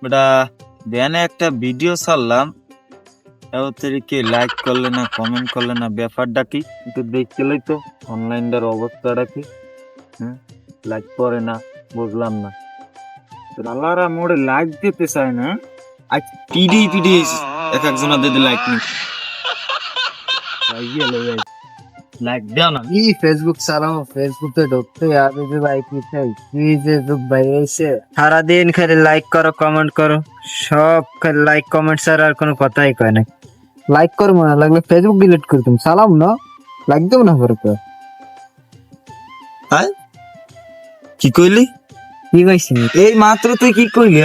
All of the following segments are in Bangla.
বেটা ব্যানে একটা ভিডিও ছাড়লাম, কি লাইক করলে না কমেন্ট করলে না, ব্যাপারটা কি একটু দেখছিলই তো অনলাইনটার অবস্থাটা কি? হ্যাঁ, লাইক করে না, বুঝলাম না। আল্লাহরা মোড়ে লাইক দিতে চায় না, আজ পিডি পিডি এক একজনা দিদি লাইক নি লাইক দাও না। ई फेसबुक চালাও, ফেসবুকে ঢুকতে আগে যে লাইক নিতে কি যে যুগ ভাই এসে সারাদিন খালি লাইক করো কমেন্ট করো, সব খালি লাইক কমেন্ট ছাড়া আর কোনো কথাই কয় না। লাইক করবো না, লাগলে ফেসবুক ডিলিট করে তুমি সালাম না, লাইক দেবো না করে তো। হ্যাঁ, কি কইলি? কি কইছি এই মাত্র তুই কি কইলি?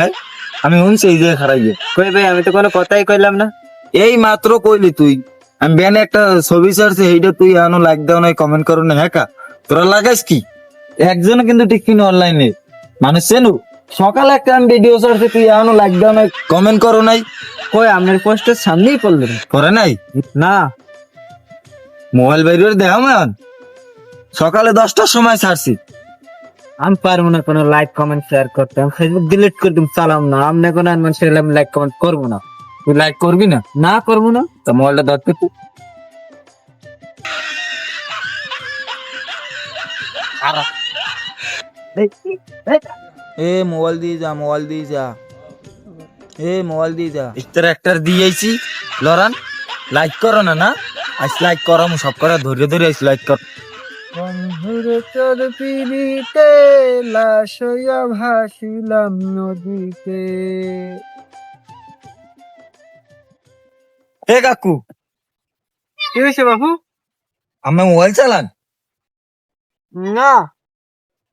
আমি শুনছি এই যে খারাইয়ে কই ভাই, আমি তো কোনো কথাই কইলাম না। এই মাত্র কইলি তুই আমি ব্যানে একটা ছবি ছাড়ছি, এইটা তুই এখনো লাইক দাও নাই কমেন্ট করো না। হ্যাঁ, তোরা লাগাইস কি? একজনও কিন্তু ঠিক কিনা অনলাইনে মানুষ চেনু। সকালে একটা আমি ভিডিও ছাড়ছি, তুই এখনো লাইক দাও নাই কমেন্ট করো নাই। কই আপনার পোস্টের সামনেই পড়লেন করে নাই না? মোবাইল বাইরে দেখাম এখন, সকালে 10টার সময় ছাড়ছি। আমি পারবো না কোনো লাইক কমেন্ট শেয়ার করতে, আমি ফেসবুক ডিলিট করে তুমি চালাম না। আমি কোনো মানুষের লাইক কমেন্ট করবো না। তুই লাইক করবি না? না করবো না। তা মোবাইলটা ধরতে তুই মোবাইল দিয়ে যা, মোবাইল দিয়ে যা, মোবাইল দিয়ে যা। ইস্টার একটা দিয়েছি লরান, লাইক করো না না? আজ লাইক করাম সব করা ধরে ধরে আইস লাইক কর। বন্ধুরে তোর পিড়িতে লাশ হইয়া ভাসিলাম নদীতে। এ কাকু, কি হয়েছে বাবু? আমি মোবাইল চালান? না,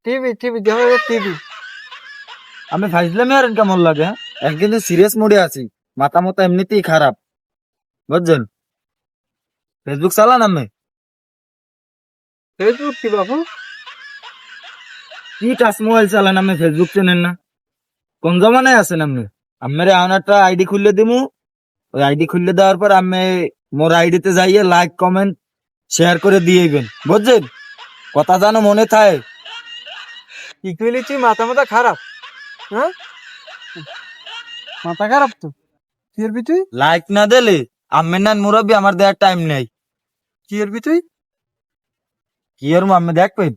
টিভি টিভি দেখো, টিভি। আমি ফাইজলামি আর কেমন লাগে? এখন কিন্তু সিরিয়াস মোডে আছি, মাথা মতো এমনিতেই খারাপ, বুঝছেন? ফেসবুক চালান আমি? ফেসবুক কি বাবু? কি টাচ মোবাইল চালান, আমি ফেসবুক চেনেন না? কোন জমানায় আছেন আপনি? আমার এখন একটা আইডি খুললে দিমু, ওই আইডি খুললে দেওয়ার পর আমি মোর আইডিতে যাইয়ে লাইক কমেন্ট শেয়ার করে দিয়েবেন, বুঝছেন? কথা জানো মনে থাকে। কি কইলেছি? মাথা মাথা খারাপ? হ্যাঁ, মাথা খারাপ তো। কি এরবি তুই? লাইক না দিলে আমের নান মুরব্বী, আমার দেওয়ার টাইম নেই। কি এরবি তুই? কি এর আমি দেখবেন?